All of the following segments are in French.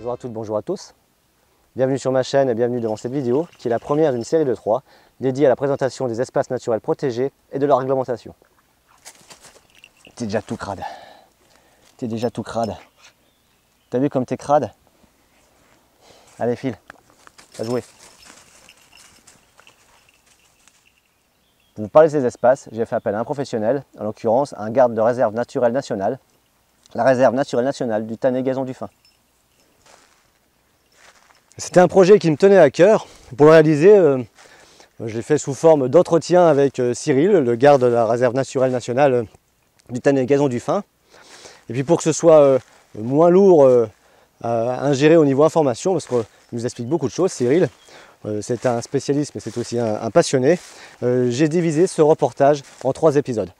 Bonjour à toutes, bonjour à tous. Bienvenue sur ma chaîne et bienvenue devant cette vidéo qui est la première d'une série de 3 dédiée à la présentation des espaces naturels protégés et de leur réglementation. T'es déjà tout crade. T'es déjà tout crade. T'as vu comme t'es crade? Allez file, à jouer. Pour vous parler de ces espaces, j'ai fait appel à un professionnel, en l'occurrence un garde de réserve naturelle nationale, la réserve naturelle nationale du Tanay-Gazon du Fin. C'était un projet qui me tenait à cœur. Pour le réaliser, je l'ai fait sous forme d'entretien avec Cyril, le garde de la réserve naturelle nationale du Tanay-Gazon du Fin. Et puis pour que ce soit moins lourd à ingérer au niveau information, parce qu'il nous explique beaucoup de choses, Cyril, c'est un spécialiste mais c'est aussi un passionné, j'ai divisé ce reportage en 3 épisodes.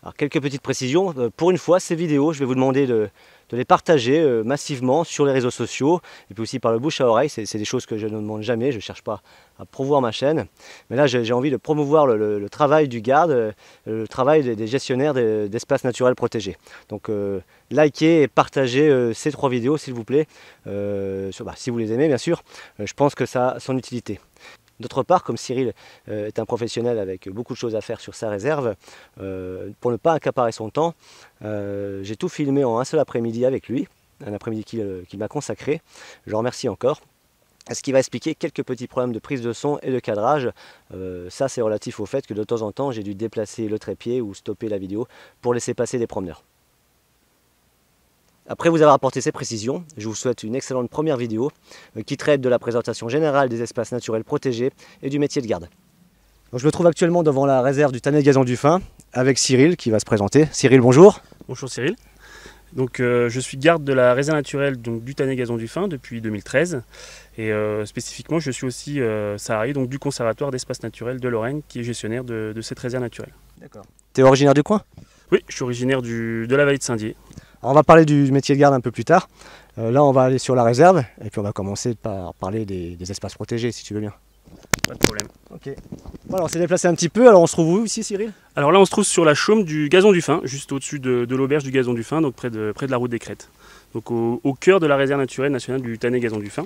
Alors quelques petites précisions, pour une fois ces vidéos je vais vous demander de les partager massivement sur les réseaux sociaux et puis aussi par le bouche à oreille, c'est des choses que je ne demande jamais, je ne cherche pas à promouvoir ma chaîne, mais là j'ai envie de promouvoir le travail du garde, le travail des gestionnaires d'espaces naturels protégés. Donc likez et partagez ces 3 vidéos s'il vous plaît, si vous les aimez bien sûr, je pense que ça a son utilité. D'autre part, comme Cyril est un professionnel avec beaucoup de choses à faire sur sa réserve, pour ne pas accaparer son temps, j'ai tout filmé en un seul après-midi avec lui, un après-midi qu'il m'a consacré. Je le remercie encore. Ce qui va expliquer quelques petits problèmes de prise de son et de cadrage. Ça, c'est relatif au fait que de temps en temps, j'ai dû déplacer le trépied ou stopper la vidéo pour laisser passer des promeneurs. Après vous avoir apporté ces précisions, je vous souhaite une excellente première vidéo qui traite de la présentation générale des espaces naturels protégés et du métier de garde. Donc je me trouve actuellement devant la réserve du Tanay-Gazon du Fin avec Cyril qui va se présenter. Cyril, bonjour. Bonjour Cyril. Donc, je suis garde de la réserve naturelle du Tanay-Gazon du Fin depuis 2013 et spécifiquement je suis aussi salarié du Conservatoire d'espaces naturels de Lorraine qui est gestionnaire de cette réserve naturelle. D'accord. Tu es originaire du coin? Oui, je suis originaire de la vallée de Saint-Dié. Alors on va parler du métier de garde un peu plus tard. Là on va aller sur la réserve et puis on va commencer par parler des espaces protégés si tu veux bien. Pas de problème. Ok. Bon, alors on s'est déplacé un petit peu, alors on se trouve où ici Cyril? Alors là on se trouve sur la chaume du Gazon du Fin, juste au-dessus de l'auberge du Gazon du Fin, donc près de la route des Crêtes. Donc au cœur de la réserve naturelle nationale du Tanay-Gazon du Fin.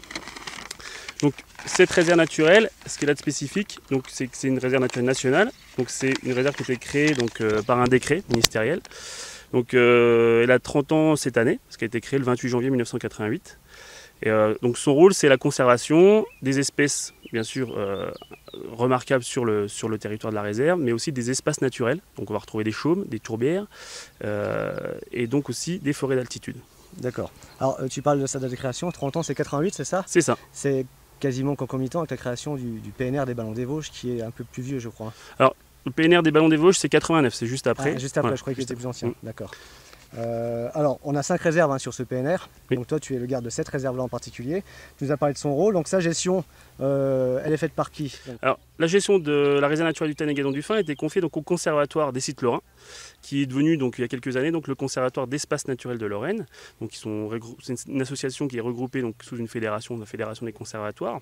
Donc cette réserve naturelle, ce qu'elle a de spécifique, c'est que c'est une réserve naturelle nationale, donc c'est une réserve qui a été créée par un décret ministériel. Donc elle a 30 ans cette année, parce qu'elle a été créée le 28 janvier 1988. Et, donc son rôle c'est la conservation des espèces bien sûr remarquables sur le territoire de la réserve, mais aussi des espaces naturels. Donc on va retrouver des chaumes, des tourbières et donc aussi des forêts d'altitude. D'accord. Alors tu parles de sa date de création, 30 ans c'est 88 c'est ça? C'est ça. C'est quasiment concomitant avec la création du PNR des Ballons des Vosges qui est un peu plus vieux je crois. Alors le PNR des Ballons des Vosges c'est 89, c'est juste après. Ah, juste après, ouais, je croyais qu'il était plus ancien, d'accord. Alors, on a 5 réserves sur ce PNR, oui. Donc toi tu es le garde de cette réserve-là en particulier. Tu nous as parlé de son rôle, donc sa gestion, elle est faite par qui? Alors, la gestion de la réserve naturelle du Tanay-Gazon du Fin a été confiée au Conservatoire des sites lorrains, qui est devenu il y a quelques années le Conservatoire d'espaces naturels de Lorraine. Donc c'est une association qui est regroupée sous une fédération, la Fédération des conservatoires.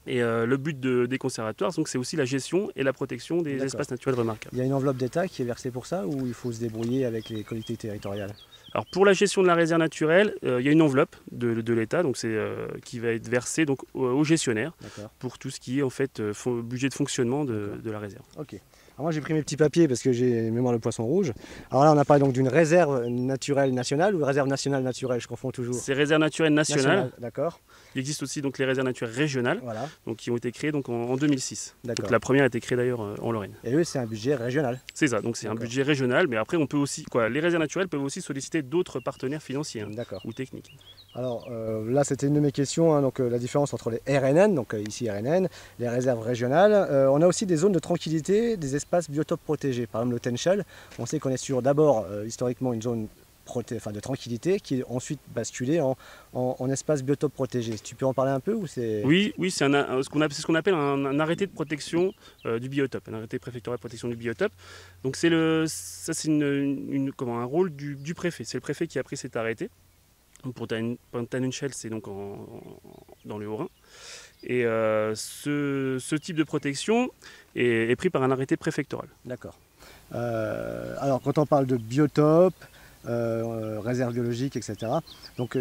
Et le but des conservatoires, c'est aussi la gestion et la protection des espaces naturels remarquables. Il y a une enveloppe d'État qui est versée pour ça ou il faut se débrouiller avec les collectivités territoriales? Alors pour la gestion de la réserve naturelle, il y a une enveloppe de l'État qui va être versée aux gestionnaires pour tout ce qui est en fait budget de fonctionnement de la réserve. Ok. Alors moi j'ai pris mes petits papiers parce que j'ai mémoire le poisson rouge. Alors là on a parlé d'une réserve naturelle nationale ou réserve nationale naturelle, je confonds toujours. C'est réserve naturelle nationale. D'accord. Il existe aussi les réserves naturelles régionales, qui ont été créées en 2006. Donc la première a été créée d'ailleurs en Lorraine. Et eux c'est un budget régional. C'est ça, donc c'est un budget régional, mais après on peut aussi, les réserves naturelles peuvent aussi solliciter d'autres partenaires financiers ou techniques. Alors là c'était une de mes questions, donc la différence entre les RNN, donc ici RNN, les réserves régionales. On a aussi des zones de tranquillité, des espaces biotopes protégés. Par exemple le Tenchel, on sait qu'on est sur d'abord historiquement une zone de tranquillité qui est ensuite basculée en espace biotope protégé. Tu peux en parler un peu ou c'est... Oui, c'est ce qu'on appelle un arrêté de protection du biotope, un arrêté préfectoral de protection du biotope. Donc c'est un rôle du préfet. C'est le préfet qui a pris cet arrêté. Donc pour Tanenchel, c'est dans le Haut-Rhin. Et ce type de protection est pris par un arrêté préfectoral. D'accord. Alors quand on parle de biotope, réserve biologique, etc. Donc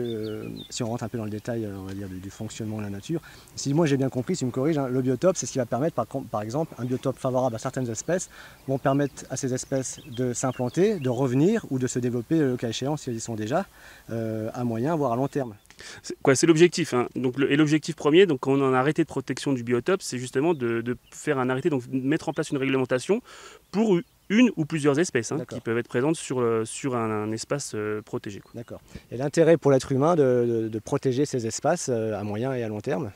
si on rentre un peu dans le détail, on va dire, du fonctionnement de la nature, si moi j'ai bien compris, si tu me corriges, hein, le biotope, c'est ce qui va permettre, par exemple, un biotope favorable à certaines espèces vont permettre à ces espèces de s'implanter, de revenir ou de se développer, le cas échéant, si elles y sont déjà, à moyen, voire à long terme. C'est l'objectif. Hein. Et l'objectif premier, donc, quand on a un arrêté de protection du biotope, c'est justement de faire un arrêté, donc de mettre en place une réglementation pour une ou plusieurs espèces qui peuvent être présentes sur un espace protégé. D'accord. Et l'intérêt pour l'être humain de protéger ces espaces à moyen et à long terme?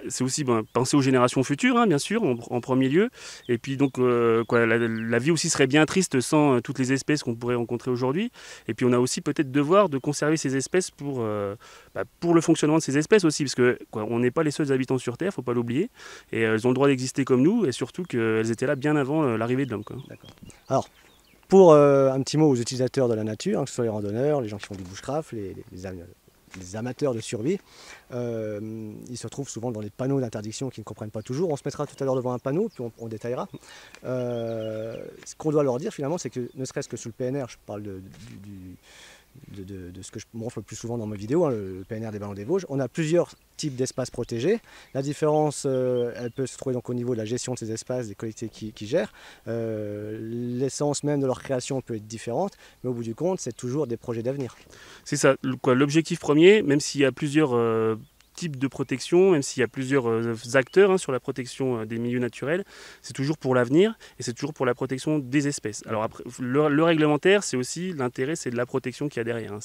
C'est aussi penser aux générations futures, hein, bien sûr, en premier lieu. Et puis donc, la vie aussi serait bien triste sans toutes les espèces qu'on pourrait rencontrer aujourd'hui. Et puis on a aussi peut-être devoir de conserver ces espèces pour le fonctionnement de ces espèces aussi, parce que on n'est pas les seuls habitants sur Terre, il ne faut pas l'oublier. Et elles ont le droit d'exister comme nous, et surtout qu'elles étaient là bien avant l'arrivée de l'homme. D'accord. Alors, pour un petit mot aux utilisateurs de la nature, hein, que ce soit les randonneurs, les gens qui font du bushcraft, les amateurs de survie, ils se retrouvent souvent dans des panneaux d'interdiction qu'ils ne comprennent pas toujours. On se mettra tout à l'heure devant un panneau, puis on détaillera. Ce qu'on doit leur dire finalement, c'est que ne serait-ce que sous le PNR, je parle de ce que je montre le plus souvent dans mes vidéos, hein, le PNR des Ballons des Vosges, on a plusieurs types d'espaces protégés. La différence, elle peut se trouver donc au niveau de la gestion de ces espaces, des collectivités qui gèrent. L'essence même de leur création peut être différente, mais au bout du compte, c'est toujours des projets d'avenir. C'est ça. L'objectif premier, même s'il y a plusieurs types de protection, même s'il y a plusieurs acteurs sur la protection des milieux naturels, c'est toujours pour l'avenir et c'est toujours pour la protection des espèces. Alors après, le réglementaire, c'est aussi l'intérêt, c'est de la protection qu'il y a derrière. Hein.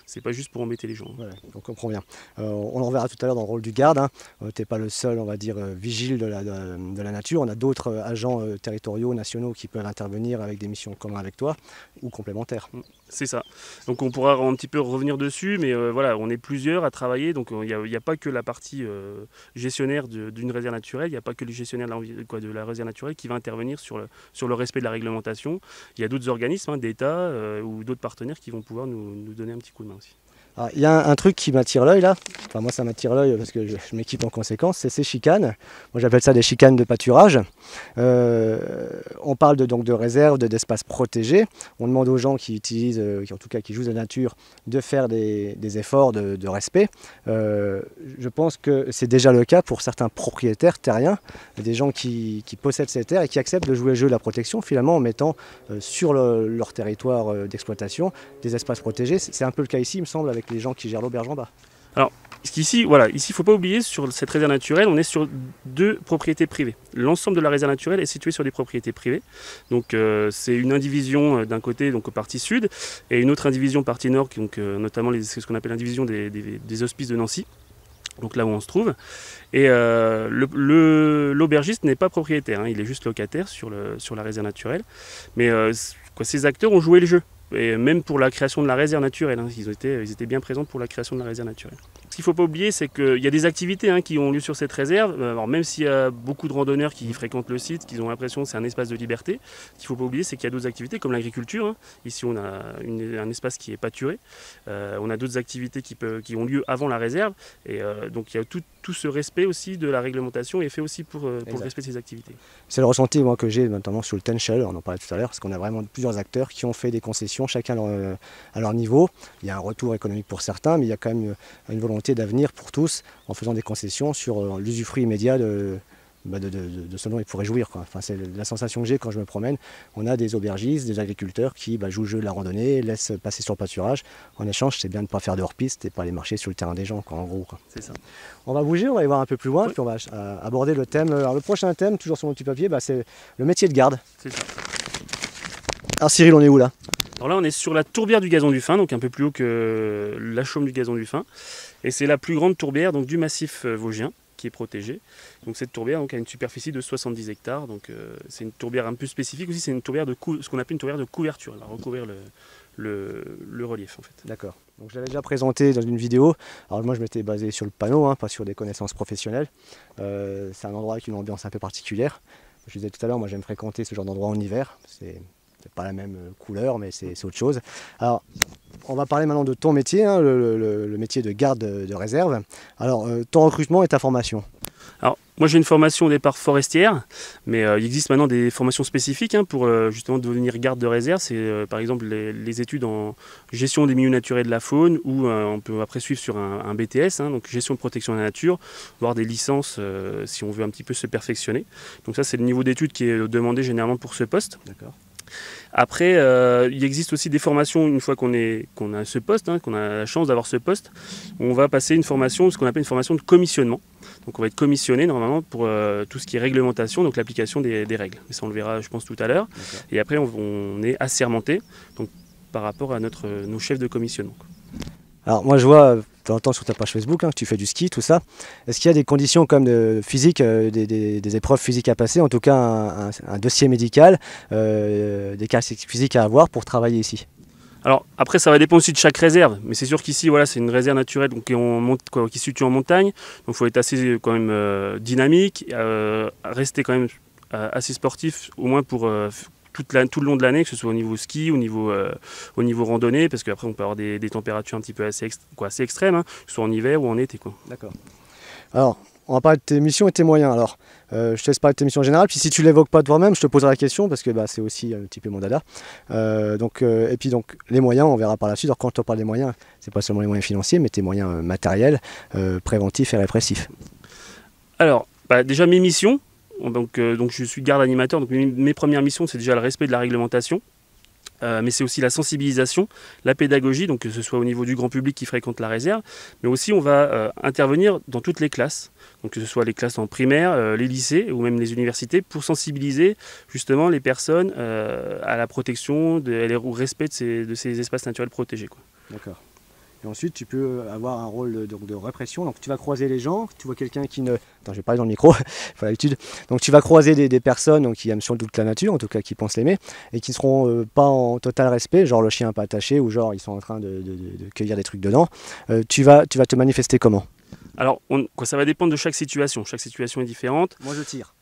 C'est pas juste pour embêter les gens. Voilà, on comprend bien. On le reverra tout à l'heure dans le rôle du garde. Hein. Tu n'es pas le seul, on va dire, vigile de la nature. On a d'autres agents territoriaux, nationaux qui peuvent intervenir avec des missions communes avec toi ou complémentaires. C'est ça. Donc on pourra un petit peu revenir dessus, mais voilà, on est plusieurs à travailler. Donc il n'y a pas que la partie gestionnaire d'une réserve naturelle, il n'y a pas que le gestionnaire de la réserve naturelle qui va intervenir sur le respect de la réglementation. Il y a d'autres organismes, d'État ou d'autres partenaires qui vont pouvoir nous donner un petit coup de main aussi. Il y a un truc qui m'attire l'œil là, enfin moi ça m'attire l'œil parce que je m'équipe en conséquence, c'est ces chicanes. Moi j'appelle ça des chicanes de pâturage. On parle donc de réserves, d'espaces protégés. On demande aux gens qui utilisent, en tout cas qui jouent de la nature, de faire des efforts de respect. Je pense que c'est déjà le cas pour certains propriétaires terriens, des gens qui possèdent ces terres et qui acceptent de jouer le jeu de la protection finalement en mettant sur leur territoire d'exploitation des espaces protégés. C'est un peu le cas ici il me semble avec les gens qui gèrent l'auberge en bas. Alors, ici, il ne faut pas oublier, sur cette réserve naturelle, on est sur 2 propriétés privées. L'ensemble de la réserve naturelle est situé sur des propriétés privées. Donc, c'est une indivision d'un côté, donc partie sud, et une autre indivision partie nord, donc, notamment ce qu'on appelle l'indivision des hospices de Nancy. Donc là où on se trouve. Et l'aubergiste n'est pas propriétaire, il est juste locataire sur la réserve naturelle. Mais ces acteurs ont joué le jeu. Et même pour la création de la réserve naturelle, ils étaient bien présents pour la création de la réserve naturelle. Ce qu'il ne faut pas oublier, c'est qu'il y a des activités qui ont lieu sur cette réserve. Alors même s'il y a beaucoup de randonneurs qui fréquentent le site, qui ont l'impression que c'est un espace de liberté, ce qu'il ne faut pas oublier, c'est qu'il y a d'autres activités comme l'agriculture. Ici, on a un espace qui est pâturé. On a d'autres activités qui ont lieu avant la réserve. Et donc il y a tout ce respect aussi de la réglementation est fait aussi pour le respect de ces activités. C'est le ressenti que j'ai notamment sur le Tenchel, on en parlait tout à l'heure, parce qu'on a vraiment plusieurs acteurs qui ont fait des concessions, chacun à leur niveau. Il y a un retour économique pour certains, mais il y a quand même une volonté d'avenir pour tous en faisant des concessions sur l'usufruit immédiat de ce dont il pourrait jouir. Enfin, c'est la sensation que j'ai quand je me promène. On a des aubergistes, des agriculteurs qui jouent le jeu de la randonnée, laissent passer sur le pâturage. En échange, c'est bien de ne pas faire de hors-piste et pas aller marcher sur le terrain des gens, en gros. C'est ça. On va bouger, on va aller voir un peu plus loin, puis on va aborder le thème. Alors, le prochain thème, toujours sur mon petit papier, c'est le métier de garde. C'est ça. Alors Cyril, on est où là? Alors là, on est sur la tourbière du Gazon du Fin, donc un peu plus haut que la chaume du Gazon du Fin. Et c'est la plus grande tourbière du massif vosgien qui est protégée. Donc cette tourbière a une superficie de 70 hectares. Donc c'est une tourbière un peu spécifique aussi. C'est une tourbière ce qu'on appelle une tourbière de couverture. Elle va recouvrir le relief en fait. D'accord. Donc je l'avais déjà présenté dans une vidéo. Alors moi je m'étais basé sur le panneau, pas sur des connaissances professionnelles. C'est un endroit avec une ambiance un peu particulière. Je disais tout à l'heure, moi j'aime fréquenter ce genre d'endroit en hiver. C'est pas la même couleur, mais c'est autre chose. Alors, on va parler maintenant de ton métier, le métier de garde de réserve. Alors, ton recrutement et ta formation. Alors, moi j'ai une formation au départ forestière, mais il existe maintenant des formations spécifiques pour justement devenir garde de réserve. C'est par exemple les études en gestion des milieux naturels de la faune, ou on peut après suivre sur un BTS, donc gestion de protection de la nature, voire des licences si on veut un petit peu se perfectionner. Donc ça c'est le niveau d'études qui est demandé généralement pour ce poste. D'accord. Après, il existe aussi des formations, une fois qu'on a ce poste, qu'on a la chance d'avoir ce poste, on va passer une formation, ce qu'on appelle une formation de commissionnement. Donc on va être commissionné normalement pour tout ce qui est réglementation, donc l'application des règles. Mais ça on le verra je pense tout à l'heure. Et après on est assermenté donc, par rapport à nos chefs de commissionnement. Alors moi je vois de temps en temps sur ta page Facebook que tu fais du ski, tout ça. Est-ce qu'il y a des conditions comme de physique, des épreuves physiques à passer, en tout cas un dossier médical, des caractéristiques physiques à avoir pour travailler ici? Alors après ça va dépendre aussi de chaque réserve, mais c'est sûr qu'ici voilà, c'est une réserve naturelle donc, qui se situe en montagne, donc il faut être assez quand même dynamique, rester quand même assez sportif au moins pour tout le long de l'année, que ce soit au niveau ski, au niveau randonnée, parce qu'après on peut avoir des températures un petit peu assez extrêmes, que ce soit en hiver ou en été. D'accord. Alors, on va parler de tes missions et tes moyens. Alors, je te laisse parler de tes missions générales, puis si tu ne l'évoques pas toi-même, je te poserai la question, parce que c'est aussi un petit peu mon dada. Et puis donc, les moyens, on verra par la suite. Alors quand on parle des moyens, c'est pas seulement les moyens financiers, mais tes moyens matériels, préventifs et répressifs. Alors, déjà mes missions. Donc je suis garde animateur, donc mes premières missions c'est déjà le respect de la réglementation, mais c'est aussi la sensibilisation, la pédagogie, donc que ce soit au niveau du grand public qui fréquente la réserve, mais aussi on va intervenir dans toutes les classes, donc que ce soit les classes en primaire, les lycées ou même les universités, pour sensibiliser justement les personnes à la protection, au respect de ces espaces naturels protégés. D'accord. Et ensuite, tu peux avoir un rôle de répression. Donc, tu vas croiser les gens. Tu vois quelqu'un qui ne... Attends, je vais parler dans le micro. Il faut l'habitude. Donc, tu vas croiser des personnes donc, qui aiment sans doute la nature, en tout cas qui pensent l'aimer, et qui ne seront pas en total respect, genre le chien pas attaché, ou genre ils sont en train de cueillir des trucs dedans. Tu vas te manifester comment? Alors, ça va dépendre de chaque situation. Chaque situation est différente. Moi, je tire.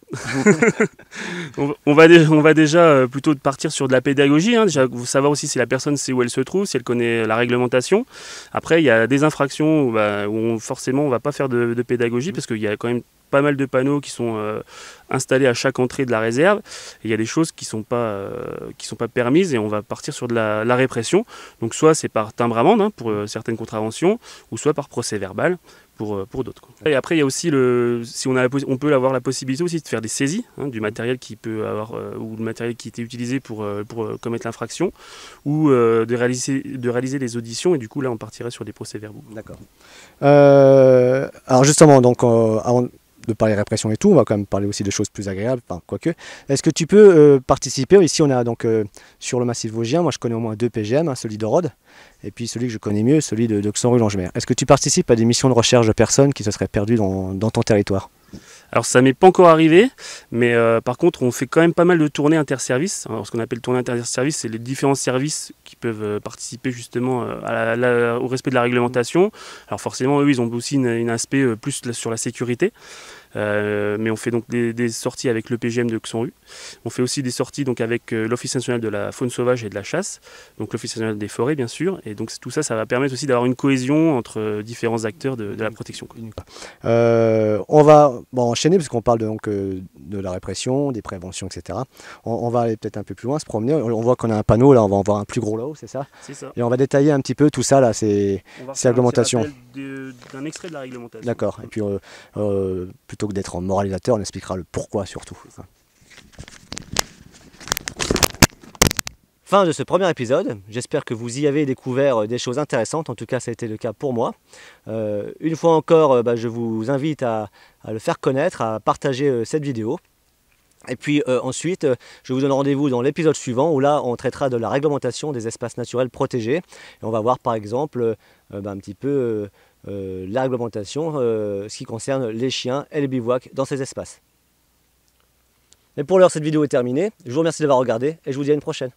on va déjà plutôt partir sur de la pédagogie, déjà savoir aussi si la personne sait où elle se trouve, si elle connaît la réglementation. Après il y a des infractions où forcément on ne va pas faire de pédagogie, parce qu'il y a quand même pas mal de panneaux qui sont installés à chaque entrée de la réserve, et il y a des choses qui sont pas permises, et on va partir sur de la répression. Donc soit c'est par timbre-amende pour certaines contraventions, ou soit par procès verbal pour d'autres. Et après, il y a aussi, on peut avoir la possibilité aussi de faire des saisies du matériel qui peut avoir, ou le matériel qui était utilisé pour commettre l'infraction, ou de réaliser les auditions, et du coup là on partirait sur des procès-verbaux. D'accord. Alors justement, donc avant de parler répression et tout, on va quand même parler aussi de choses plus agréables, enfin quoique. Est-ce que tu peux participer? Ici on a donc sur le massif vosgien, moi je connais au moins 2 PGM, celui de Rhodes, et puis celui que je connais mieux, celui de Xanru-Langemer. Est-ce que tu participes à des missions de recherche de personnes qui se seraient perdues dans ton territoire? Alors ça m'est pas encore arrivé, mais par contre on fait quand même pas mal de tournées interservices. Alors, ce qu'on appelle tournées interservices, c'est les différents services qui peuvent participer justement au respect de la réglementation. Alors forcément eux ils ont aussi un aspect plus sur la sécurité. Mais on fait donc des sorties avec le PGM de Xanru. On fait aussi des sorties donc avec l'Office national de la faune sauvage et de la chasse, donc l'Office national des forêts bien sûr, et donc tout ça, ça va permettre aussi d'avoir une cohésion entre différents acteurs de la protection. On va enchaîner parce qu'on parle de la répression, des préventions, etc. On va aller peut-être un peu plus loin, se promener. On voit qu'on a un panneau, là on va en voir un plus gros là-haut, c'est ça? C'est ça. Et on va détailler un petit peu tout ça, là, c'est réglementation. D'un extrait de la réglementation. D'accord, et puis plutôt que d'être en moralisateur, on expliquera le pourquoi surtout. Fin de ce premier épisode, j'espère que vous y avez découvert des choses intéressantes, en tout cas ça a été le cas pour moi. Une fois encore, je vous invite à le faire connaître, à partager cette vidéo. Et puis ensuite, je vous donne rendez-vous dans l'épisode suivant où là on traitera de la réglementation des espaces naturels protégés. Et on va voir par exemple un petit peu la réglementation, ce qui concerne les chiens et les bivouacs dans ces espaces. Et pour l'heure, cette vidéo est terminée. Je vous remercie d'avoir regardé et je vous dis à une prochaine.